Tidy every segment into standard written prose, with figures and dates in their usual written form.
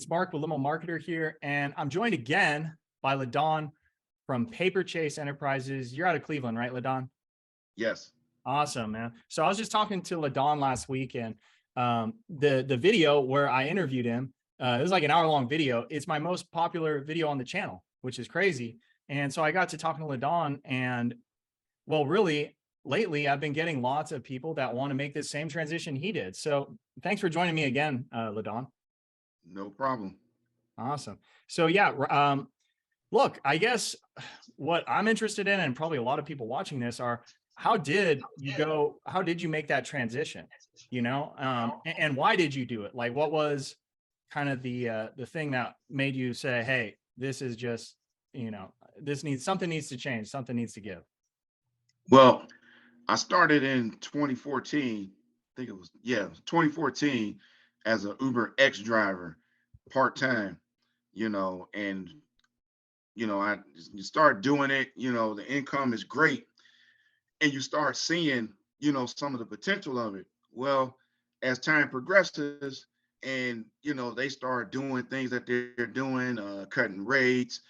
It's Mark with Limo Marketer here, and I'm joined again by LaDon from Paperchase Enterprises. You're out of Cleveland, right, LaDon? Yes. Awesome, man. So I was just talking to LaDon last week, and the video where I interviewed him, it was like an hour-long video. It's my most popular video on the channel, which is crazy. And so I got to talking to LaDon, and well, really, lately I've been getting lots of people that want to make this same transition he did. So thanks for joining me again, LaDon. No problem. Awesome. So yeah, look, I guess what I'm interested in, and probably a lot of people watching this, are how did you make that transition? And why did you do it? Like, what was kind of the thing that made you say, hey, this is just, something needs to change, something needs to give. Well, I started in 2014. I think it was, yeah, 2014 as a UberX driver, part-time, and I you start doing it, the income is great, and you start seeing, some of the potential of it. Well, as time progresses and they start doing things that they're doing, cutting rates,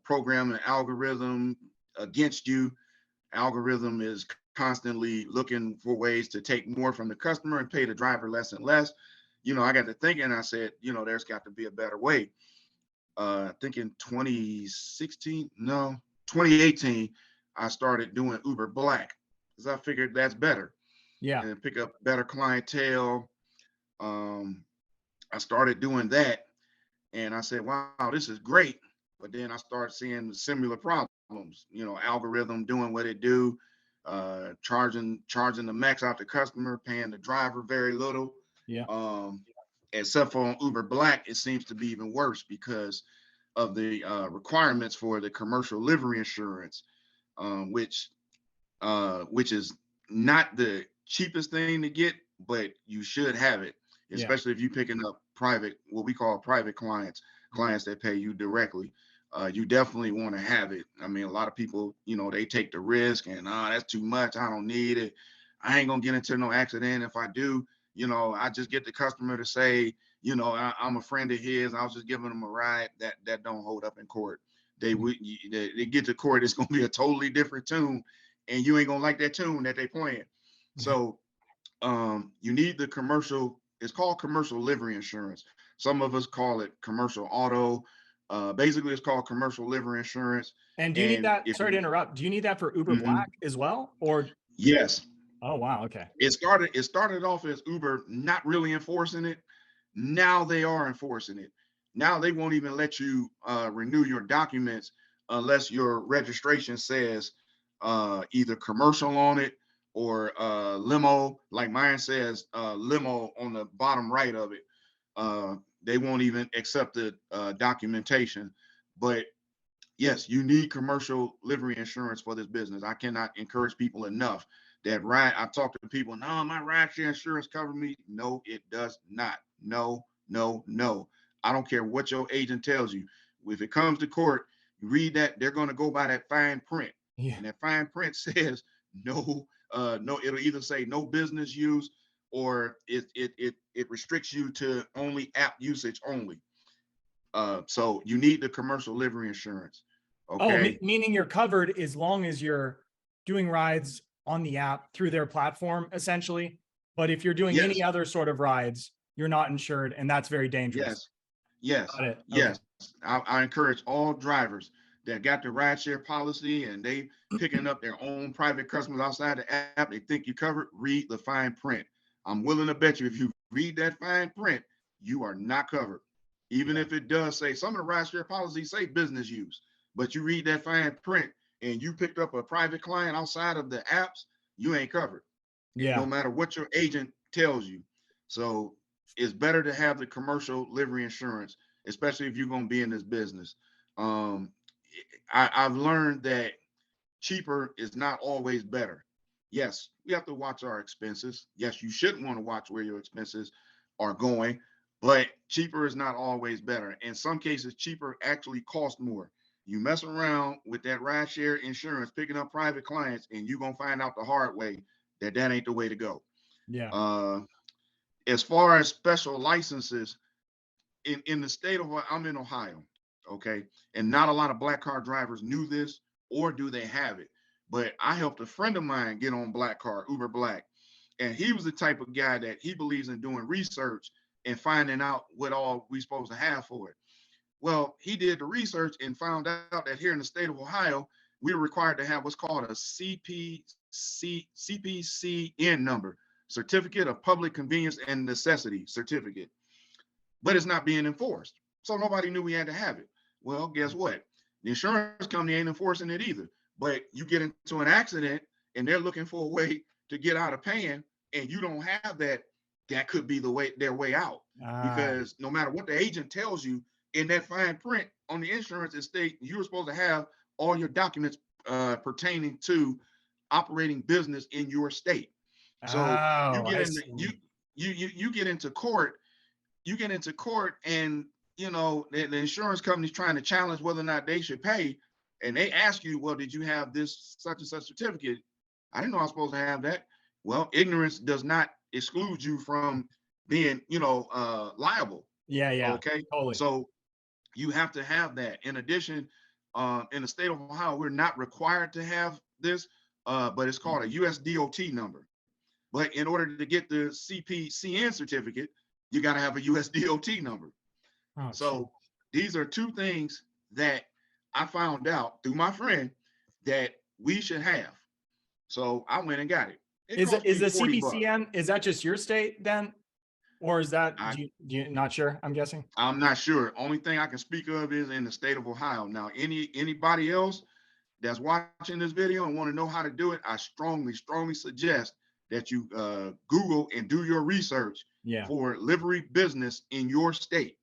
programming algorithm against you. Algorithm is constantly looking for ways to take more from the customer and pay the driver less and less. I got to thinking, I said, there's got to be a better way. I think in 2016, no, 2018, I started doing Uber Black because I figured that's better Yeah. and pick up better clientele. Um, I started doing that and I said, wow, this is great. But then I started seeing similar problems, algorithm doing what it do, charging the max out the customer, paying the driver very little. Yeah. Um, Except for on Uber Black, it seems to be even worse because of the requirements for the commercial livery insurance, which is not the cheapest thing to get, but you should have it, Yeah. especially if you're picking up private, what we call private clients that pay you directly. You definitely want to have it. I mean, a lot of people, they take the risk and that's too much. I don't need it. I ain't gonna get into no accident. If I do, I just get the customer to say, I'm a friend of his. I was just giving them a ride. That don't hold up in court. They get to court, it's gonna be a totally different tune, and you ain't gonna like that tune that they playing. So you need the commercial. It's called commercial livery insurance. Some of us call it commercial auto. Basically, it's called commercial livery insurance. And do you need And that? if Sorry to you, interrupt. Do you need that for Uber mhm, Black as well? Or, yes, oh, wow. Okay. it started off as Uber not really enforcing it. Now they are enforcing it. Now they won't even let you renew your documents unless your registration says either commercial on it or limo. Like mine says limo on the bottom right of it. They won't even accept the documentation. But yes, you need commercial livery insurance for this business. I cannot encourage people enough that ride. I talk to people, no, my ride share insurance cover me. No, it does not. No, no, no. I don't care what your agent tells you. If it comes to court, you read that, they're going to go by that fine print. Yeah. And that fine print says no, it'll either say no business use or it restricts you to only app usage only. So you need the commercial livery insurance. Oh, Okay. meaning you're covered as long as you're doing rides on the app through their platform, essentially. But if you're doing any Yes. other sort of rides, you're not insured, and that's very dangerous. Yes. Yes. Got it. Okay. Yes. I encourage all drivers that got the rideshare policy and they picking up their own private customers outside the app. They think you covered. Read the fine print. I'm willing to bet you if you read that fine print, you are not covered. Even Yeah. if it does say some of the rideshare policies say business use, but you read that fine print and you picked up a private client outside of the apps, you ain't covered. No Yeah. matter what your agent tells you. So it's better to have the commercial livery insurance, especially if you're going to be in this business. Um, I've learned that cheaper is not always better. Yes, we have to watch our expenses. Yes, you shouldn't want to watch where your expenses are going, but cheaper is not always better. In some cases, cheaper actually costs more. You mess around with that rideshare insurance, picking up private clients, and you're gonna find out the hard way that that ain't the way to go. Yeah. Uh, as far as special licenses, in the state of, I'm in Ohio, okay, and not a lot of black car drivers knew this, or do they have it? But I helped a friend of mine get on Black Car, Uber Black, and he was the type of guy that he believes in doing research and finding out what all we supposed to have for it. Well, he did the research and found out that here in the state of Ohio, we were required to have what's called a CPCN number, Certificate of Public Convenience and Necessity certificate, but it's not being enforced. So nobody knew we had to have it. Well, guess what? The insurance company ain't enforcing it either. But you get into an accident and they're looking for a way to get out of paying, and you don't have that, that could be the way, their way out. Because no matter what the agent tells you in that fine print on the insurance, it states you're supposed to have all your documents pertaining to operating business in your state. So you Oh, get I in see. you get into court, and the insurance company's trying to challenge whether or not they should pay, and they ask you, well, did you have this such and such certificate? I didn't know I was supposed to have that. Well, ignorance does not exclude you from being, liable. Yeah, yeah, Okay, totally. so you have to have that. In addition, in the state of Ohio, we're not required to have this, but it's called a USDOT number. But in order to get the CPCN certificate, you got to have a USDOT number. Oh, gee. So these are two things that I found out through my friend that we should have. So I went and got it. It Is it cost is me the 40 bucks. CPCN? Is that just your state then, or is that I, do you not sure? I'm guessing. I'm not sure. Only thing I can speak of is in the state of Ohio. Now, anybody else that's watching this video and want to know how to do it, I strongly suggest that you Google and do your research Yeah, for livery business in your state.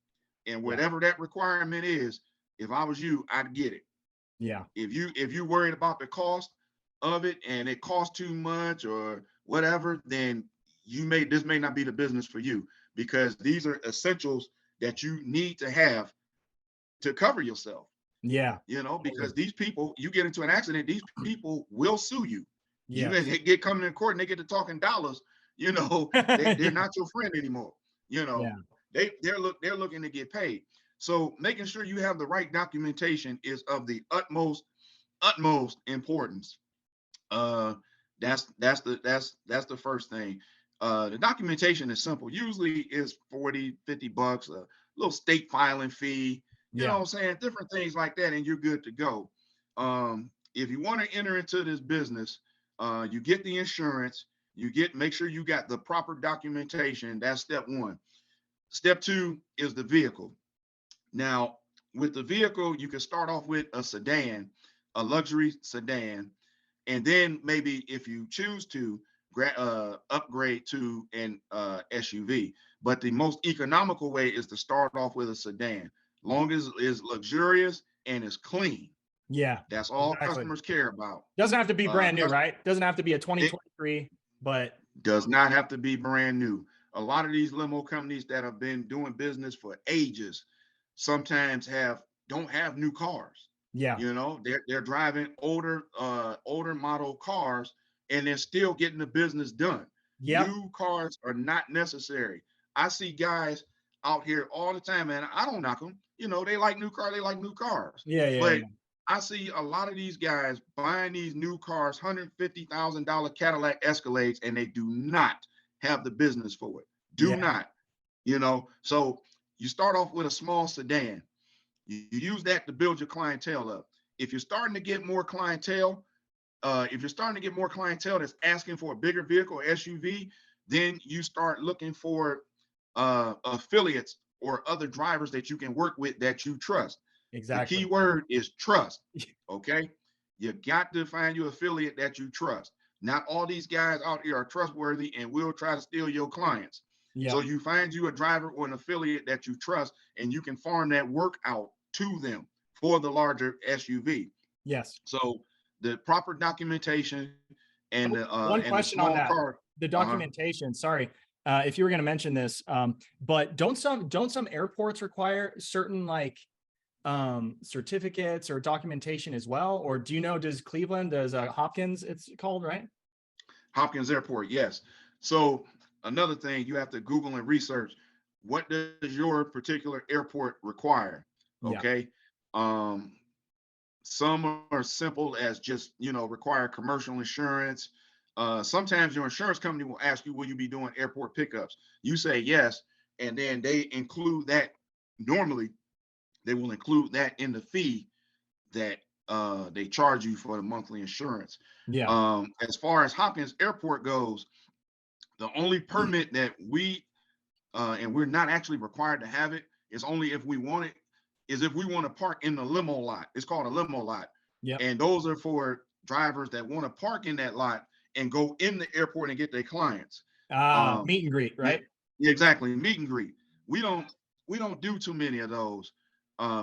And yeah, whatever that requirement is, if I was you, I'd get it. yeah, If you worried about the cost of it and it costs too much or whatever, then this may not be the business for you, because these are essentials that you need to have to cover yourself. yeah, Because totally. these people, you get into an accident, these people will sue you. You Yes. get coming in court and they get to talking dollars, they're Yeah, not your friend anymore. You know, yeah, they're looking to get paid. So making sure you have the right documentation is of the utmost importance. Uh, that's the first thing. The documentation is simple. Usually is 40, 50 bucks, a little state filing fee, yeah, what I'm saying, different things like that, and you're good to go. If you want to enter into this business, you get the insurance, make sure you got the proper documentation. That's step one. Step two is the vehicle. Now, with the vehicle, you can start off with a sedan, a luxury sedan, and then maybe if you choose to upgrade to an SUV. But the most economical way is to start off with a sedan, long as it's luxurious and it's clean. yeah, That's all exactly. customers care about. Doesn't have to be brand new, Customers, right? Doesn't have to be a it 2023, but does not have to be brand new. A lot of these limo companies that have been doing business for ages sometimes don't have new cars. yeah, They're driving older model cars, and they're still getting the business done. yep, New cars are not necessary. I see guys out here all the time, and I don't knock them. They like new cars, they like new cars. yeah, yeah, But yeah, I see a lot of these guys buying these new cars, $150,000 Cadillac Escalades, and they do not have the business for it. Do yeah, not. So you start off with a small sedan. You use that to build your clientele up. If you're starting to get more clientele, that's asking for a bigger vehicle, SUV, then you start looking for affiliates or other drivers that you can work with that you trust. The key exactly. word is trust. Okay. You got to find your affiliate that you trust. Not all these guys out here are trustworthy and will try to steal your clients. So Yep. you find you a driver or an affiliate that you trust, and you can farm that work out to them for the larger SUV. Yes. So the proper documentation and Oh, one the question on small that. car. The Uh-huh. documentation, sorry, if you were going to mention this, but don't some airports require certain like certificates or documentation as well? Or do you know, does Cleveland, does Hopkins, it's called, right? Hopkins Airport, yes. So another thing you have to Google and research. what does your particular airport require? Yeah. Okay. Um, some are simple as just, require commercial insurance. Sometimes your insurance company will ask you, will you be doing airport pickups? You say yes, and then they include that. Normally, they will include that in the fee that they charge you for the monthly insurance. Yeah. As far as Hopkins Airport goes, the only permit that and we're not actually required to have it, is only if we want it, is if we want to park in the limo lot. It's called a limo lot. Yep. And those are for drivers that want to park in that lot and go in the airport and get their clients. Um, Meet and greet, yeah, right? yeah, exactly. Meet and greet. We don't we don't do too many of those,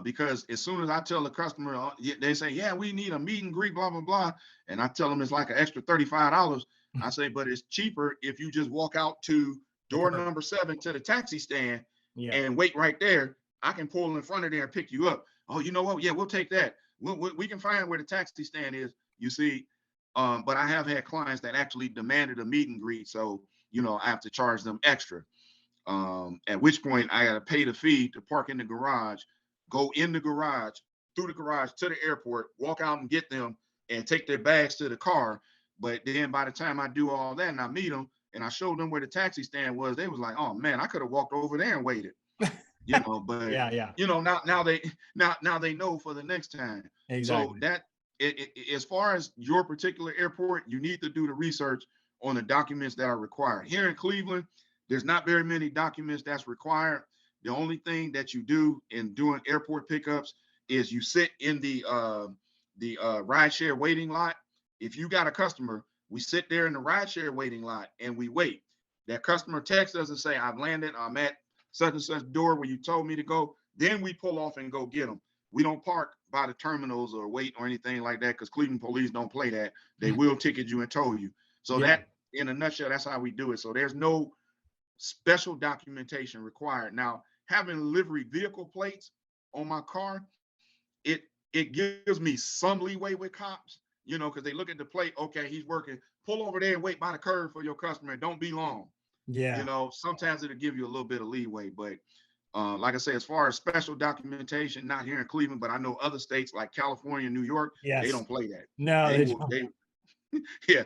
because as soon as I tell the customer, they say, yeah, we need a meet and greet, blah blah blah, and I tell them it's like an extra $35. I say, but it's cheaper if you just walk out to The door curve. number 7 to the taxi stand Yeah. and wait right there. I can pull in front of there and pick you up. Oh, you know what? Yeah, we'll take that. We can find where the taxi stand is. You see, but I have had clients that actually demanded a meet and greet, so I have to charge them extra. At which point I got to pay the fee to park in the garage, go in the garage, through the garage to the airport, walk out and get them, and take their bags to the car. But then by the time I do all that and I meet them and I showed them where the taxi stand was, they was like, "Oh man, I could have walked over there and waited." But Yeah. Yeah. now they know for the next time. So Exactly. that as far as your particular airport, you need to do the research on the documents that are required. Here in Cleveland, there's not very many documents that's required. The only thing that you do in doing airport pickups is you sit in the rideshare waiting lot. If you got a customer, we sit there in the rideshare waiting lot and we wait. That customer texts us and say, "I've landed. I'm at such and such door where you told me to go." Then we pull off and go get them. We don't park by the terminals or wait or anything like that, because Cleveland police don't play that. They will ticket you and tow you. So Yeah. that, in a nutshell, that's how we do it. So there's no special documentation required. Now, having livery vehicle plates on my car, it it gives me some leeway with cops, because they look at the plate. Okay, he's working. Pull over there and wait by the curb for your customer. Don't be long. Yeah. Sometimes it'll give you a little bit of leeway, but like I say, as far as special documentation, not here in Cleveland, but I know other states like California, New York, they Yes. don't play that. No, They they will, don't. yeah,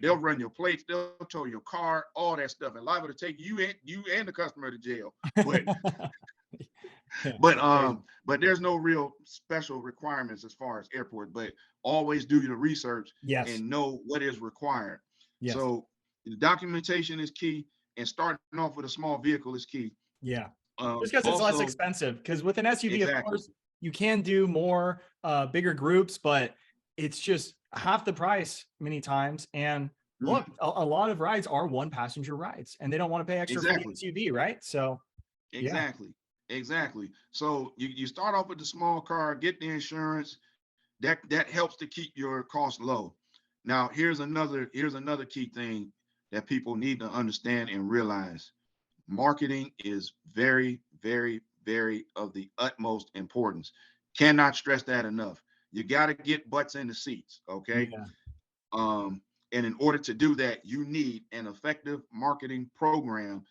they'll run your plates, they'll tow your car, all that stuff, and liable to take you and the customer to jail. But Yeah. but It's crazy. there's no real special requirements as far as airport. But always do your research Yes. and know what is required. Yes. So the documentation is key, and starting off with a small vehicle is key. Yeah. Just because it's less Also, expensive. Because with an SUV, of exactly, course, you can do more bigger groups, but it's just half the price many times. And look, mhm, a lot of rides are one passenger rides, and they don't want to pay extra for the exactly. SUV, right? So yeah. Exactly. Exactly. So you start off with the small car, get the insurance. That helps to keep your costs low. Now, here's another key thing that people need to understand and realize. Marketing is very, very, very of the utmost importance. Cannot stress that enough. You got to get butts in the seats, okay? Yeah. Um, and in order to do that, you need an effective marketing program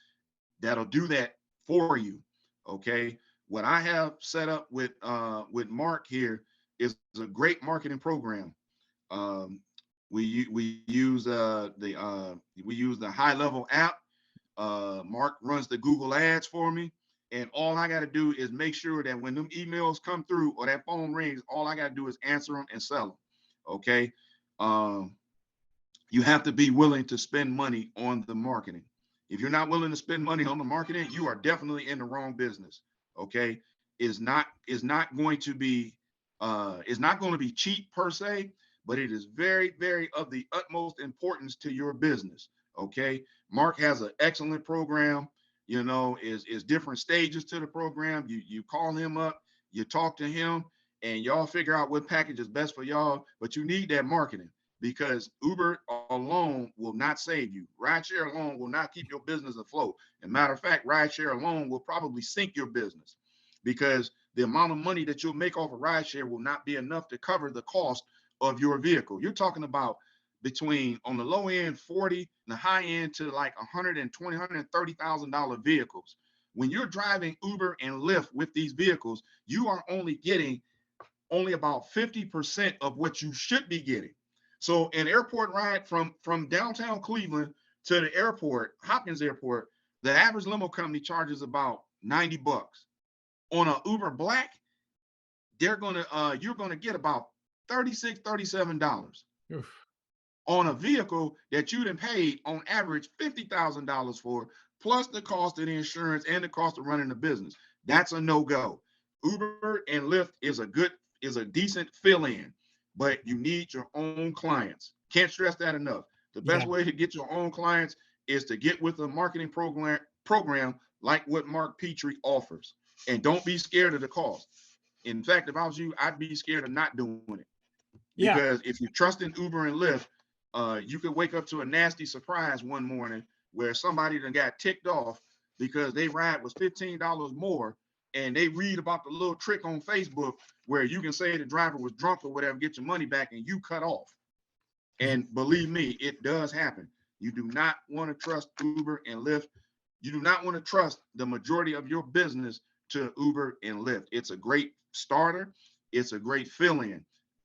that'll do that for you. Okay. What I have set up with Mark here is a great marketing program. Um, we use the high level app. Mark runs the Google ads for me. And all I got to do is make sure that when them emails come through or that phone rings, all I got to do is answer them and sell them. Okay. Um, you have to be willing to spend money on the marketing. If you're not willing to spend money on the marketing, you are definitely in the wrong business. Okay, is not going to be cheap per se, but it is very, very of the utmost importance to your business. Okay, Mark has an excellent program. Is different stages to the program. You call him up, you talk to him, and y'all figure out what package is best for y'all. But you need that marketing, because Uber alone will not save you. Rideshare alone will not keep your business afloat. And matter of fact, rideshare alone will probably sink your business, because the amount of money that you'll make off of rideshare will not be enough to cover the cost of your vehicle. You're talking about between, on the low end, 40, and the high end to like 120, $130,000 vehicles. When you're driving Uber and Lyft with these vehicles, you are only getting only about 50% of what you should be getting. So an airport ride from downtown Cleveland to the airport, Hopkins Airport, the average limo company charges about 90 bucks. On a Uber Black, you're gonna get about 36, $37 Oof. on a vehicle that you done paid on average $50,000 for, plus the cost of the insurance and the cost of running the business. That's a no-go. Uber and Lyft is a decent fill-in, but you need your own clients. Can't stress that enough. The best Yeah. way to get your own clients is to get with a marketing program like what Mark Petrie offers. And don't be scared of the cost. In fact, if I was you, I'd be scared of not doing it. Yeah. Because if you trust in Uber and Lyft, you could wake up to a nasty surprise one morning where somebody done got ticked off because they ride was $15 more, and they read about the little trick on Facebook where you can say the driver was drunk or whatever, get your money back, and you cut off. And believe me, it does happen. You do not want to trust Uber and Lyft. You do not want to trust the majority of your business to Uber and Lyft. It's a great starter. It's a great fill-in.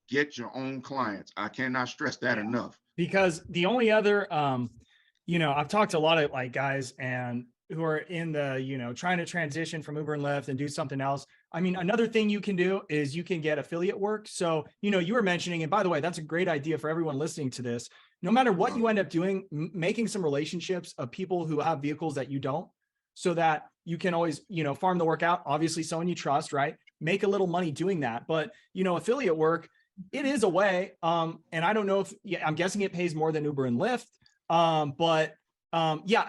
Get your own clients. I cannot stress that Yeah. enough. Because the only other, I've talked to a lot of like guys and who are in the, trying to transition from Uber and Lyft and do something else. I mean, another thing you can do is you can get affiliate work. So, you were mentioning, and by the way, that's a great idea for everyone listening to this. No matter what you end up doing, making some relationships of people who have vehicles that you don't, so that you can always, farm the work out. Obviously, someone you trust, right? Make a little money doing that. But, affiliate work, it is a way. And I don't know if, I'm guessing it pays more than Uber and Lyft.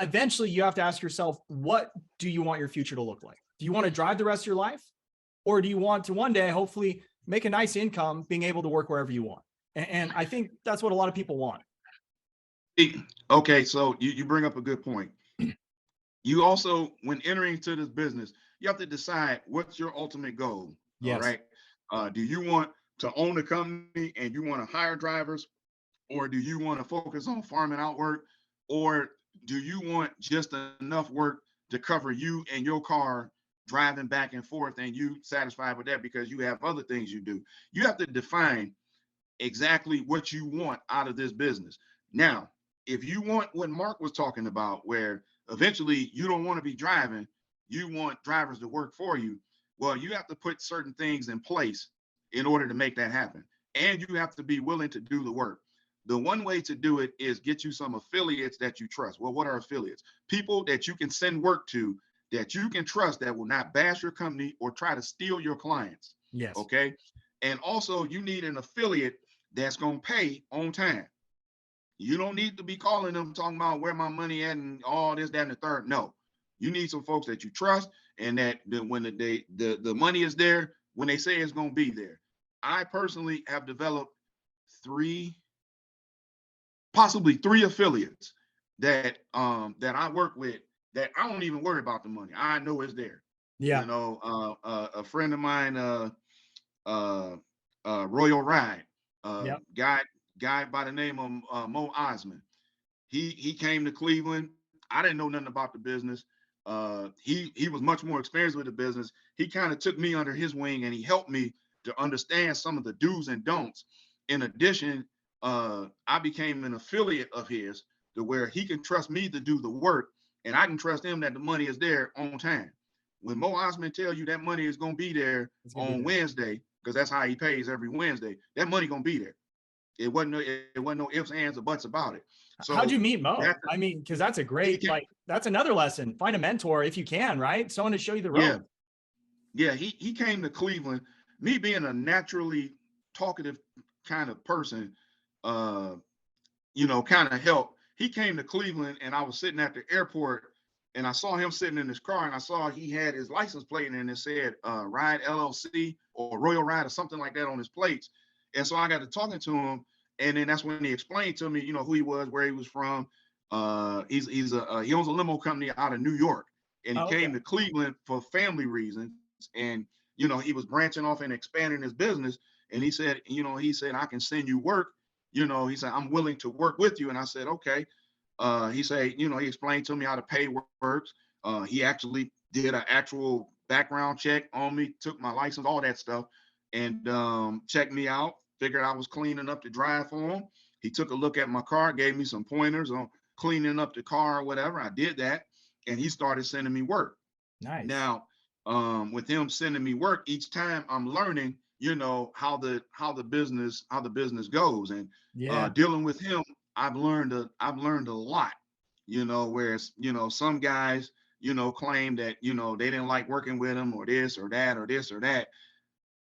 Eventually you have to ask yourself, what do you want your future to look like? Do you want to drive the rest of your life? Or do you want to one day, hopefully make a nice income, being able to work wherever you want? And I think that's what a lot of people want. Okay, so you bring up a good point. You also, when entering into this business, you have to decide what's your ultimate goal. All Yes. right. Do you want to own a company and you want to hire drivers, or do you want to focus on farming out work, or do you want just enough work to cover you and your car driving back and forth, and you satisfied with that because you have other things you do? You have to define exactly what you want out of this business. Now, if you want what Mark was talking about, where eventually you don't want to be driving, you want drivers to work for you, well, you have to put certain things in place in order to make that happen. And you have to be willing to do the work. The one way to do it is get you some affiliates that you trust. Well, what are affiliates? People that you can send work to, that you can trust, that will not bash your company or try to steal your clients. Yes. Okay. And also, you need an affiliate that's going to pay on time. You don't need to be calling them talking about where my money at and all this, that, and the third. No, you need some folks that you trust, and that when the money is there, when they say it's going to be there. I personally have developed possibly three affiliates that I work with, that I don't even worry about the money. I know it's there. Yeah. A friend of mine, Royal Ride, Yep. guy by the name of Mo Osmond. He came to Cleveland. I didn't know nothing about the business. He was much more experienced with the business. He kind of took me under his wing, and he helped me to understand some of the do's and don'ts. In addition, I became an affiliate of his, to where he can trust me to do the work, and I can trust him that the money is there on time. When Mo Osmond tell you that money is going to be there on Wednesday, because that's how he pays every Wednesday, that money going to be there. It wasn't no ifs, ands, or buts about it. So how'd you meet Mo? I mean, because that's a great, that's another lesson. Find a mentor if you can, right? Someone to show you the road. Yeah. He came to Cleveland. Me being a naturally talkative kind of person, kind of helped. He came to Cleveland, and I was sitting at the airport, and I saw him sitting in his car, and I saw he had his license plate, and it said Ride LLC or Royal Ride or something like that on his plates. And so I got to talking to him, and then that's when he explained to me, who he was, where he was from. He owns a limo company out of New York, and he came to Cleveland for family reasons. And he was branching off and expanding his business. And he said, I can send you work. He said, I'm willing to work with you. And I said, okay. He said, he explained to me how the pay works. He actually did an actual background check on me, took my license, all that stuff, and checked me out. Figured I was clean enough to drive for him. He took a look at my car, gave me some pointers on cleaning up the car or whatever. I did that, and he started sending me work. Nice. Now, with him sending me work each time, I'm learning, how the business goes, and Yeah. dealing with him, I've learned a lot. Whereas some guys claim that they didn't like working with him or this or that or this or that.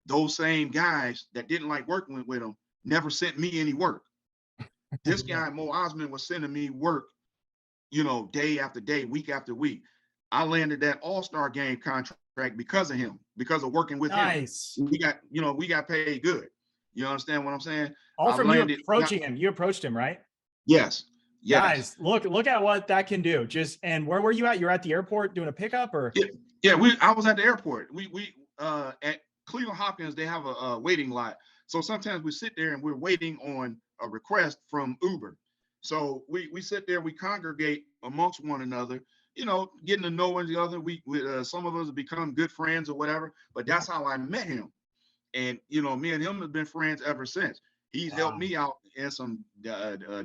Those same guys that didn't like working with him never sent me any work. This Yeah. guy Mo Osman was sending me work, day after day, week after week. I landed that All-Star game contract because of him, because of working with him. Nice. We got paid good. You understand what I'm saying? All I from you landed, approaching him. You approached him, right? yes, yes. Guys, look at what that can do. And where were you at? You're at the airport doing a pickup, or? Yeah, yeah. I was at the airport. We at Cleveland Hopkins, they have a waiting lot. So sometimes we sit there and we're waiting on a request from Uber. So we sit there, we congregate amongst one another, getting to know each other. Some of us have become good friends or whatever. But Yeah. that's how I met him, and me and him have been friends ever since. He's helped Wow. me out in some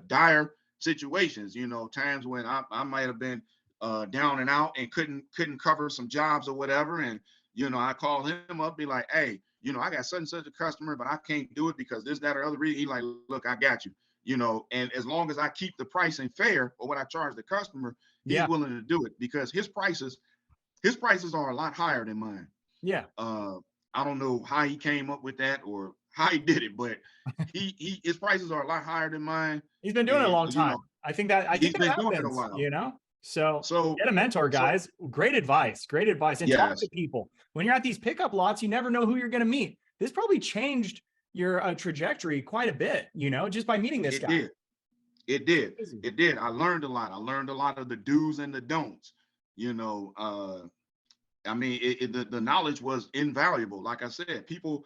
dire situations. Times when I might have been down and out and couldn't cover some jobs or whatever, and I call him up, be like, hey, I got such and such a customer, but I can't do it because this, that, or other reason. He like, look, I got you. And as long as I keep the pricing fair or what I charge the customer, he's Yeah. willing to do it because his prices are a lot higher than mine. Yeah. Uh, I don't know how he came up with that or how he did it, but his prices are a lot higher than mine, He's been doing it a and long time. I think that he's been doing it a happens, while. So So get a mentor, so guys. Great advice. Great advice. And talk to yes, people. When you're at these pickup lots, you never know who you're going to meet. This probably changed your trajectory quite a bit, just by meeting this it guy. did. It did. Crazy. It did. I learned a lot. I learned a lot of the do's and the don'ts. You know, I mean, the knowledge was invaluable. Like I said, people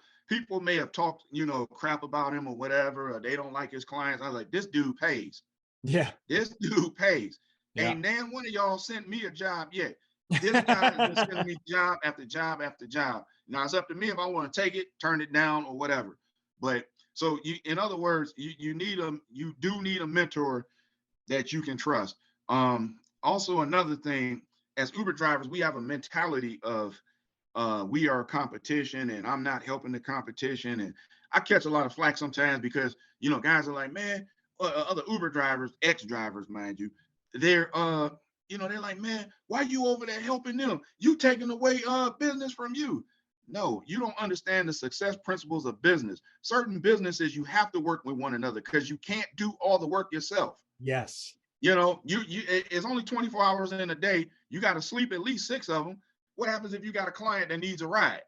may have talked, crap about him or whatever, or they don't like his clients. I was like, this dude pays. Yeah. This dude pays. Yeah. Ain't damn one of y'all sent me a job yet. This guy has been sending me job after job after job. Now it's up to me if I want to take it, turn it down, or whatever. But so in other words, you do need a mentor that you can trust. Also another thing, as Uber drivers, we have a mentality of we are competition and I'm not helping the competition. And I catch a lot of flack sometimes because, guys are like, man, other Uber drivers, ex-drivers, mind you, they're, they're like, man, why you over there helping them? You taking away business from you. No, you don't understand the success principles of business. Certain businesses, you have to work with one another because you can't do all the work yourself. Yes. It's only 24 hours in a day. You got to sleep at least 6 of them. What happens if you got a client that needs a ride?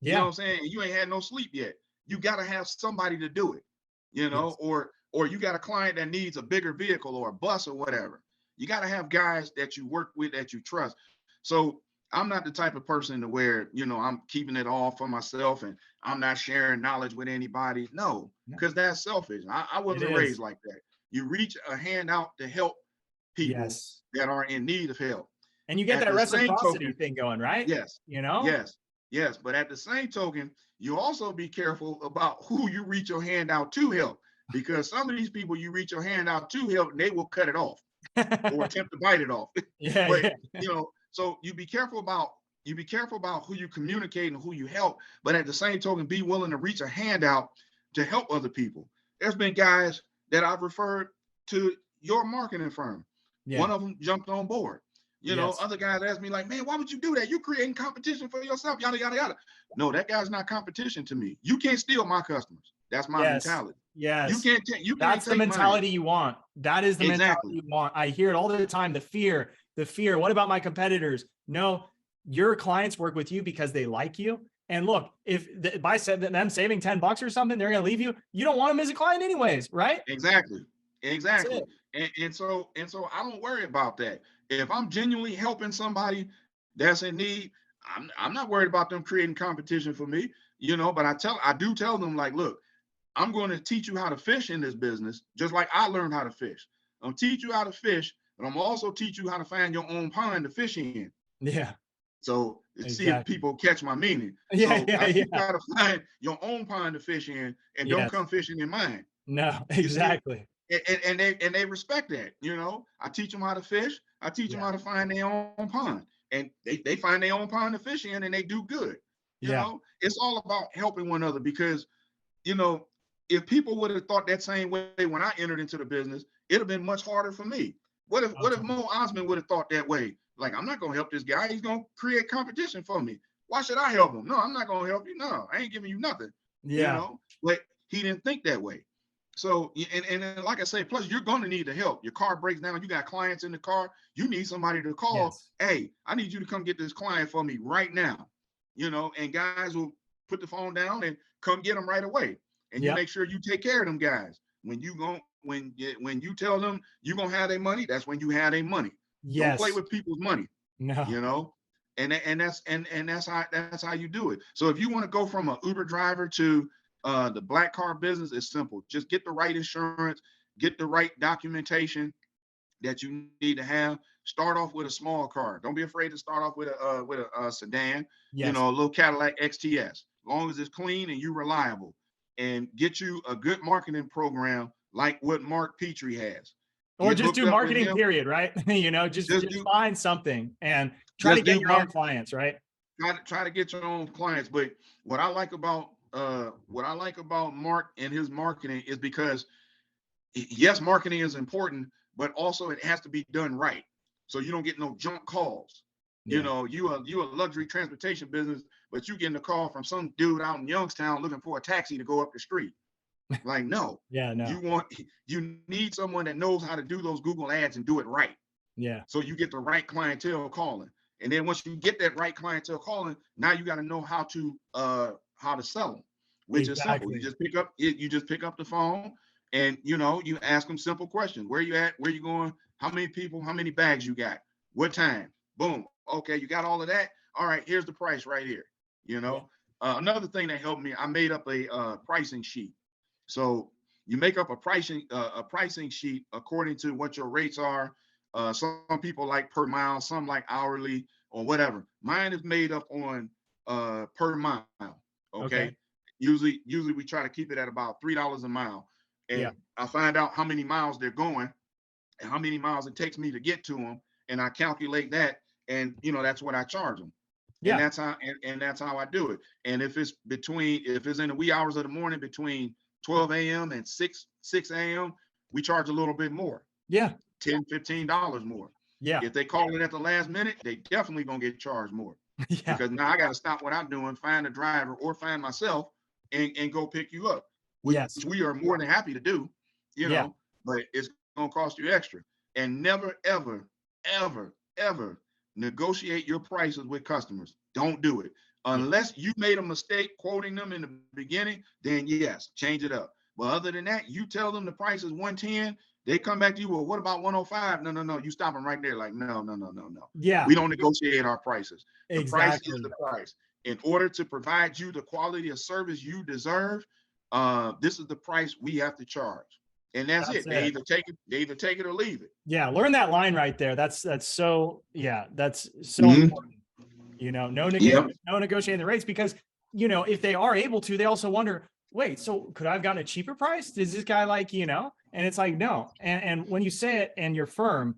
You know Yeah. what I'm saying? You ain't had no sleep yet. You got to have somebody to do it, Yes. or you got a client that needs a bigger vehicle or a bus or whatever. You got to have guys that you work with that you trust. So I'm not the type of person to where, I'm keeping it all for myself and I'm not sharing knowledge with anybody. No, Yeah. because that's selfish. I It wasn't is. raised like that. You reach a hand out to help people Yes. that are in need of help. And you get At that the same reciprocity token, thing going, right? yes, yes, yes. But at the same token, you also be careful about who you reach your hand out to help, because some of these people you reach your hand out to help, they will cut it off or attempt to bite it off. Yeah. But Yeah. so you be careful about who you communicate and who you help. But at the same token, be willing to reach a hand out to help other people. There's been guys that I've referred to your marketing firm. One Yeah. of them jumped on board. Yes. Other guys asked me like, man, why would you do that? You're creating competition for yourself, yada, yada, yada. No, that guy's not competition to me. You can't steal my customers. That's my Yes. mentality. You Yes. can't you can't That's the take mine. mentality you want. That is the mentality Exactly. you want. I hear it all the time. The fear. What about my competitors? No, your clients work with you because they like you. And look, if by them saving $10 or something, they're going to leave you. You don't want them as a client anyways, right? Exactly. That's Exactly. it. And so I don't worry about that. If I'm genuinely helping somebody that's in need, I'm not worried about them creating competition for me, but I do tell them like, look, I'm going to teach you how to fish in this business, just like I learned how to fish. I'm teach you how to fish, but I'm also teach you how to find your own pond to fish in. Yeah. So see if Exactly. people catch my meaning. Yeah, So yeah, you yeah. gotta find your own pond to fish in, and don't Yes. come fishing in mine. No, You see, exactly. and they respect that. I teach them how to fish. I teach them Yeah. how to find their own pond, and they find their own pond to fish in, and they do good. Yeah. It's all about helping one another because you know, if people would have thought that same way when I entered into the business, it'd have been much harder for me. Oh, What if Mo Osmond would have thought that way? Like, I'm not gonna help this guy. He's gonna create competition for me. Why should I help him? No, I'm not gonna help you. No, I ain't giving you nothing. yeah. But he didn't think that way. So, and like I say, plus you're gonna need the help. Your car breaks down, you got clients in the car, you need somebody to call. Yes. Hey, I need you to come get this client for me right now. And guys will put the phone down and come get them right away. And you Yep. make sure you take care of them guys. When you tell them you're gonna have their money, that's when you have their money. Don't play Yes. with people's money, No. you know. That's how you do it. So if you want to go from an Uber driver to the black car business, it's simple. Just get the right insurance, get the right documentation that you need to have. Start off with a small car. Don't be afraid to start off with a sedan, Yes. a little Cadillac XTS. As long as it's clean and you reliable, and get you a good marketing program like what Mark Petrie has. Or Get just hooked do up with marketing him. period, right? Just Just do find something and try to just get do your own mark. clients, right? Try to get your own clients. But what I like about Mark and his marketing is because yes, marketing is important, but also it has to be done right. So you don't get no junk calls. Yeah. You a luxury transportation business, but you getting a call from some dude out in Youngstown looking for a taxi to go up the street. Like, no, Yeah, no. you need someone that knows how to do those Google ads and do it right. Yeah. So you get the right clientele calling. And then once you get that right clientele calling, now you got to know how to sell them, which is simple. Exactly. You just pick up the phone and you ask them simple questions. Where you at? Where you going? How many people? How many bags you got? What time? Boom. Okay, you got all of that. All right, here's the price right here. Yeah. Another thing that helped me, I made up a pricing sheet. So you make up a pricing sheet according to what your rates are. Some people like per mile, some like hourly or whatever. Mine is made up on per mile. Okay. Okay. Usually we try to keep it at about $3 a mile. Yeah. And I find out how many miles they're going and how many miles it takes me to get to them. And I calculate that. And that's what I charge them. And Yeah. that's how I do it. And if it's in the wee hours of the morning between 12 a.m. and 6 a.m., we charge a little bit more. Yeah. $10-15 more. Yeah. If they call in at the last minute, they definitely gonna get charged more Yeah. because now I got to stop what I'm doing, find a driver or find myself and go pick you up, which Yes. we are more than happy to do, Yeah. but it's gonna cost you extra. And never, ever, ever, ever negotiate your prices with customers. Don't do it. Yeah. Unless you made a mistake quoting them in the beginning, then yes, change it up. But other than that, you tell them the price is 110, they come back to you, well, what about 105? No. You stop them right there. Like, no. Yeah. We don't negotiate our prices. The price is Exactly. the price. In order to provide you the quality of service you deserve, this is the price we have to charge. And that's That's it. They it. either take it or leave it. Yeah. Learn that line right there. That's so, yeah, that's so Mhm. important. No negotiating the rates because, if they are able to, they also wonder, wait, so could I have gotten a cheaper price? Does this guy and it's like, no. And when you say it and you're firm,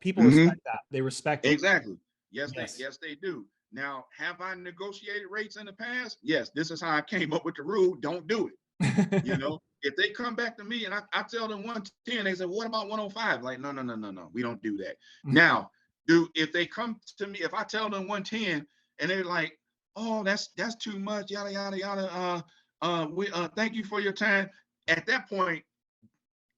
people respect that. They respect it. Exactly. Yes, Yes. they do. Now, have I negotiated rates in the past? Yes, this is how I came up with the rule. Don't do it. If they come back to me and I tell them 110, they say, what about 105? Like, no. We don't do that. Now, if they come to me, if I tell them 110 and they're like, oh, that's too much, yada, yada, yada. Thank you for your time. At that point,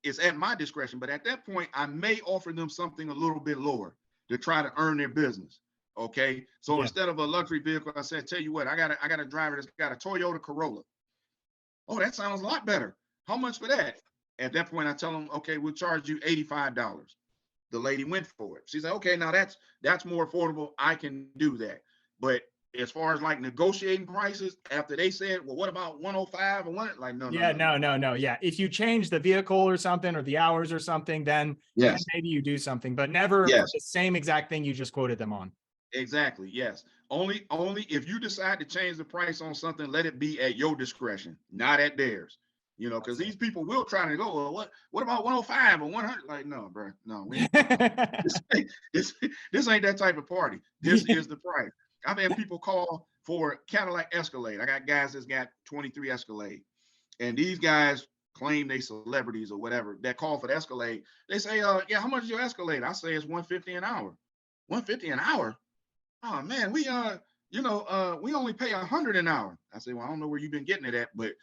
it's at my discretion, but at that point, I may offer them something a little bit lower to try to earn their business. Okay. So Yeah. instead of a luxury vehicle, I said, tell you what, I got a driver that's got a Toyota Corolla. Oh, that sounds a lot better. How much for that? At that point, I tell them, okay, we'll charge you $85. The lady went for it. She said, okay, now that's more affordable. I can do that. But as far as like negotiating prices, after they said, well, what about 105 or what? Like, no. Yeah, no. Yeah. If you change the vehicle or something or the hours or something, then Yes. maybe you do something, but never for Yes. the same exact thing you just quoted them on. Exactly. Yes. Only if you decide to change the price on something, let it be at your discretion, not at theirs. You know, because That's these people will try to go, well, what about 105 or 100? Like, no, bro, no, we this, it. this ain't that type of party. This is the price. I've had people call for Cadillac Escalade. I got guys that's got 23 Escalade, and these guys claim they celebrities or whatever that call for the Escalade. They say, yeah, how much is your Escalade? I say it's 150 an hour. 150 an hour? Oh man, we only pay 100 an hour. I say, well, I don't know where you've been getting it at, but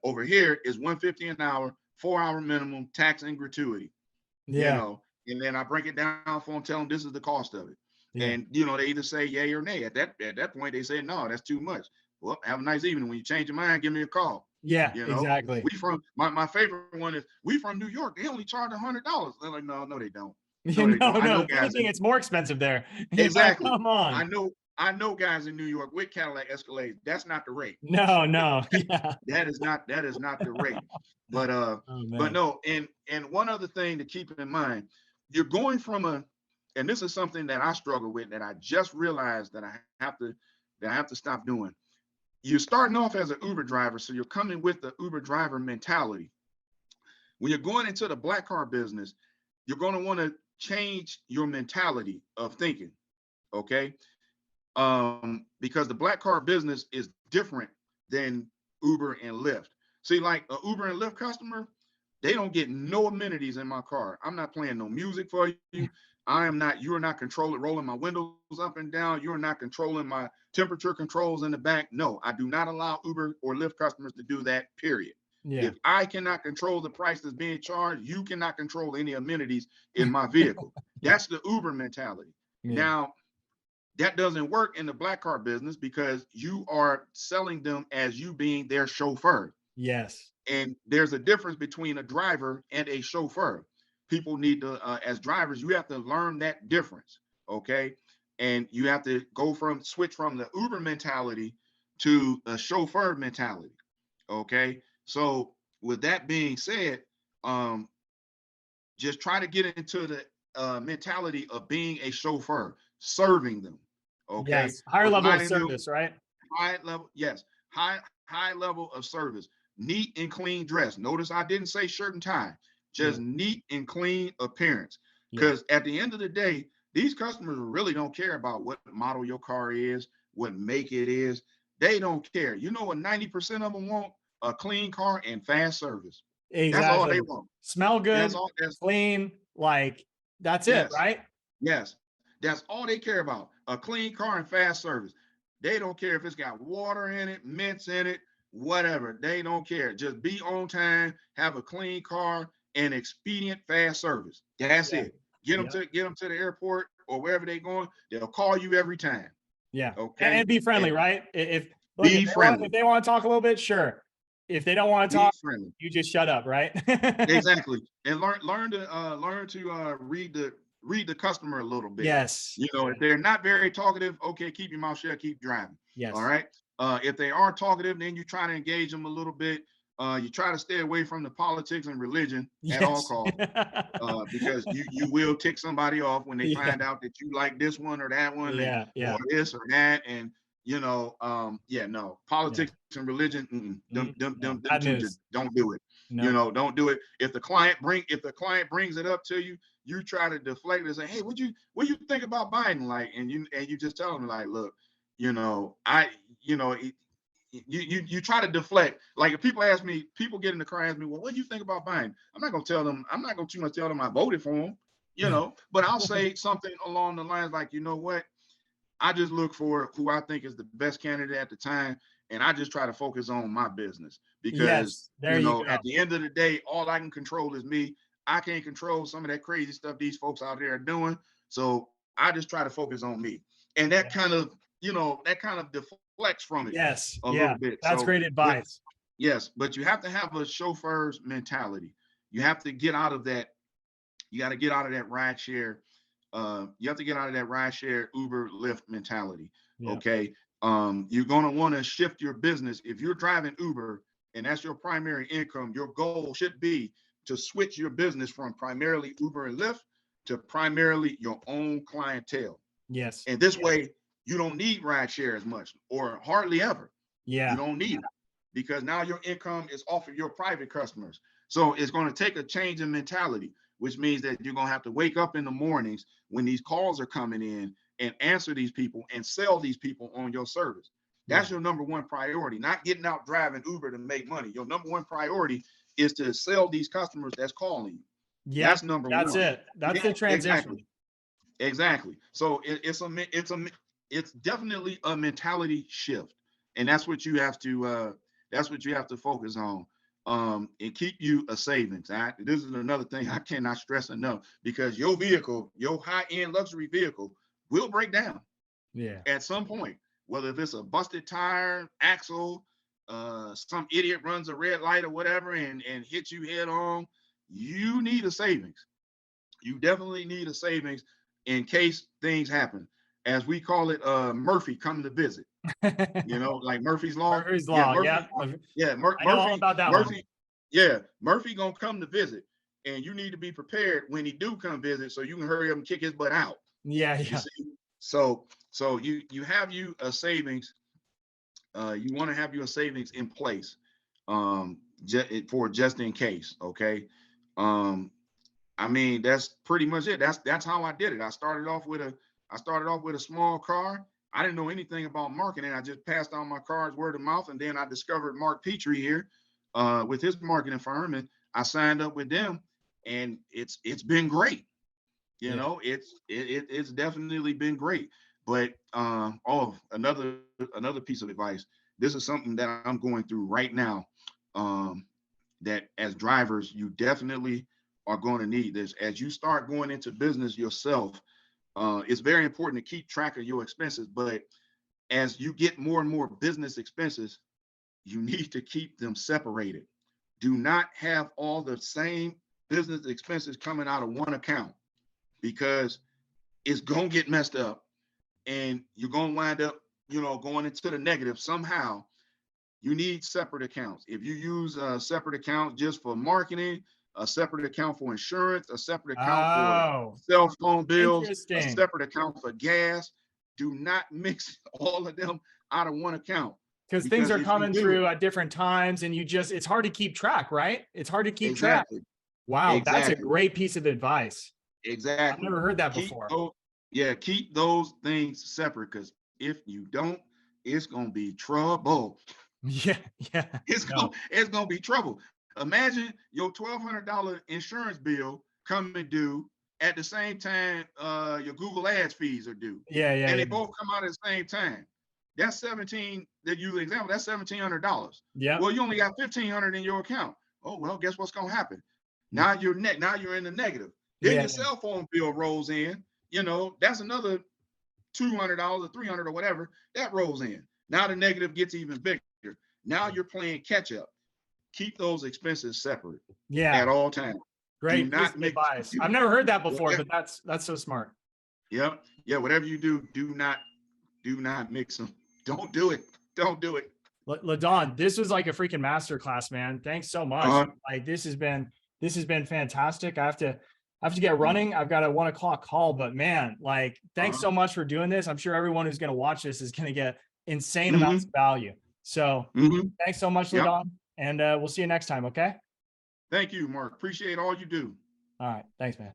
over here is 150 an hour, 4-hour minimum, tax and gratuity. Yeah. And then I break it down for them, tell them this is the cost of it. Yeah. And they either say yay or nay. At that point, they say no, that's too much. Well, have a nice evening. When you change your mind, give me a call. Yeah, exactly. We from my favorite one is we from New York. They only charge $100. They're like, no, they don't. No, No, they don't. I know if guys. anything, it's more expensive there. Exactly. Come on. I know guys in New York with Cadillac Escalades. That's not the rate. No. Yeah. That is not the rate. But but no, and one other thing to keep in mind, you're going from and this is something that I struggle with that I just realized that I have to stop doing. You're starting off as an Uber driver, so you're coming with the Uber driver mentality. When you're going into the black car business, you're going to want to change your mentality of thinking, okay? Because the black car business is different than Uber and Lyft. See, like an Uber and Lyft customer, they don't get no amenities in my car. I'm not playing no music for you. You're not rolling my windows up and down. You're not controlling my temperature controls in the back. No, I do not allow Uber or Lyft customers to do that, period. Yeah. If I cannot control the price that's being charged, you cannot control any amenities in my vehicle. That's the Uber mentality. Yeah. Now, that doesn't work in the black car business because you are selling them as you being their chauffeur. Yes. And there's a difference between a driver and a chauffeur. People need to, as drivers, you have to learn that difference, okay? And you have to switch from the Uber mentality to a chauffeur mentality, okay? So with that being said, just try to get into the mentality of being a chauffeur, serving them, okay? Yes. Higher level of service, right? High level, yes. High level of service. Neat and clean dress. Notice I didn't say shirt and tie, just neat and clean appearance. Because at the end of the day, these customers really don't care about what model your car is, what make it is. They don't care. You know what 90% of them want? A clean car and fast service. Exactly. That's all they want. Smell good, clean, like that's it, right? Yes. That's all they care about. A clean car and fast service. They don't care if it's got water in it, mints in it, whatever. They don't care. Just be on time, have a clean car, and expedient fast service. That's it. Get them to the airport or wherever they're going. They'll call you every time. Yeah. Okay. And be friendly, right? If they want to talk a little bit, sure. If they don't want to talk, you just shut up, right? Exactly. And learn to read the customer a little bit. Yes. If they're not very talkative, okay, keep your mouth shut, keep driving. Yes. All right. If they are talkative, then you try to engage them a little bit. You try to stay away from the politics and religion at all costs, because you will tick somebody off when they find out that you like this one or that one, or this or that, and politics and religion, them two just don't do it. No. Don't do it. If the client brings it up to you, you try to deflect and say, hey, what you think about Biden? Like, and you just tell them like, look, you try to deflect. Like if people get in the car and ask me, well, what do you think about Biden? I'm not going to too much tell them I voted for him, but I'll say something along the lines like, you know what? I just look for who I think is the best candidate at the time. And I just try to focus on my business because, at the end of the day, all I can control is me. I can't control some of that crazy stuff these folks out there are doing. So I just try to focus on me. And that kind of deflects from it. Yes. A little bit. That's great advice. Yes. But you have to have a chauffeur's mentality. You have to get out of that. You got to get out of that ride share. You have to get out of that ride share Uber Lyft mentality. Yeah. Okay. You're going to want to shift your business. If you're driving Uber and that's your primary income, your goal should be to switch your business from primarily Uber and Lyft to primarily your own clientele. Yes. And this way you don't need ride share as much or hardly ever. You Yeah. don't need it because now your income is off of your private customers. So it's going to take a change in mentality, which means that you're going to have to wake up in the mornings when these calls are coming in and answer these people and sell these people on your service. That's your number one priority, not getting out driving Uber to make money. Your number one priority is to sell these customers that's calling you. Yeah. That's number That's one. it. That's the transition. Exactly. So it's definitely a mentality shift, and that's what you have to focus on, and keep you a savings. This is another thing I cannot stress enough, because your vehicle, your high end luxury vehicle, will break down Yeah. at some point. Whether if it's a busted tire, axle, some idiot runs a red light or whatever and hits you head on, you need a savings. You definitely need a savings in case things happen. As we call it, Murphy coming to visit. Like Murphy's Law. Murphy's Yeah, Law. Murphy. Yeah. Yeah, I know all about that one. Murphy. Yeah, Murphy gonna come to visit, and you need to be prepared when he do come visit, so you can hurry up and kick his butt out. Yeah. You Yeah. see, so you have you a savings. You want to have your savings in place, for just in case. Okay. Um, I mean, that's pretty much it. That's how I did it. I started off with a small car. I didn't know anything about marketing. I just passed on my cars word of mouth, and then I discovered Mark Petrie here, with his marketing firm, and I signed up with them, and it's been great. Yeah. It's definitely been great. But another piece of advice. This is something that I'm going through right now. Um, that as drivers, you definitely are going to need this as you start going into business yourself. It's very important to keep track of your expenses, but as you get more and more business expenses, you need to keep them separated. Do not have all the same business expenses coming out of one account, because it's going to get messed up and you're going to wind up, going into the negative somehow. You need separate accounts. If you use a separate account just for marketing, a separate account for insurance, a separate account for Oh, cell phone bills, a interesting. separate account for gas, do not mix all of them out of one account. Because things Because are if you coming do, through at different times and it's hard to keep track, right? It's hard to keep track. exactly, Wow. That's a exactly, great piece of advice. I've exactly. never heard that Keep before. those, yeah, keep those things separate, because if you don't, it's gonna be trouble. Yeah. Yeah. No. It's gonna be trouble. Imagine your $1,200 insurance bill coming due at the same time your Google Ads fees are due, Yeah. Yeah. and they Yeah. both come out at the same time. That's 17. That you example. That's $1,700. Yep. Well, you only got 1,500 in your account. Oh well, guess what's gonna happen? Now you're net. Now you're in the negative. Then Yeah. your cell phone bill rolls in. That's another $200 or 300 or whatever that rolls in. Now the negative gets even bigger. Now you're playing catch up. Keep those expenses separate Yeah. at all times. Do Great piece not of mix. advice. I've never heard that before, Whatever, but that's so smart. yeah, yeah. Whatever you do, do not mix them. Don't do it. Don't do it. LaDon, this was like a freaking masterclass, man. Thanks so much. Uh, Like this has been fantastic. I have to get running. I've got a 1 o'clock call, but man, like thanks uh, so much for doing this. I'm sure everyone who's going to watch this is going to get insane amounts mm-hmm, of value. So mm-hmm. thanks so much, Yep. LaDon, and we'll see you next time. Okay. Thank you, Mark. Appreciate all you do. All right. Thanks, man.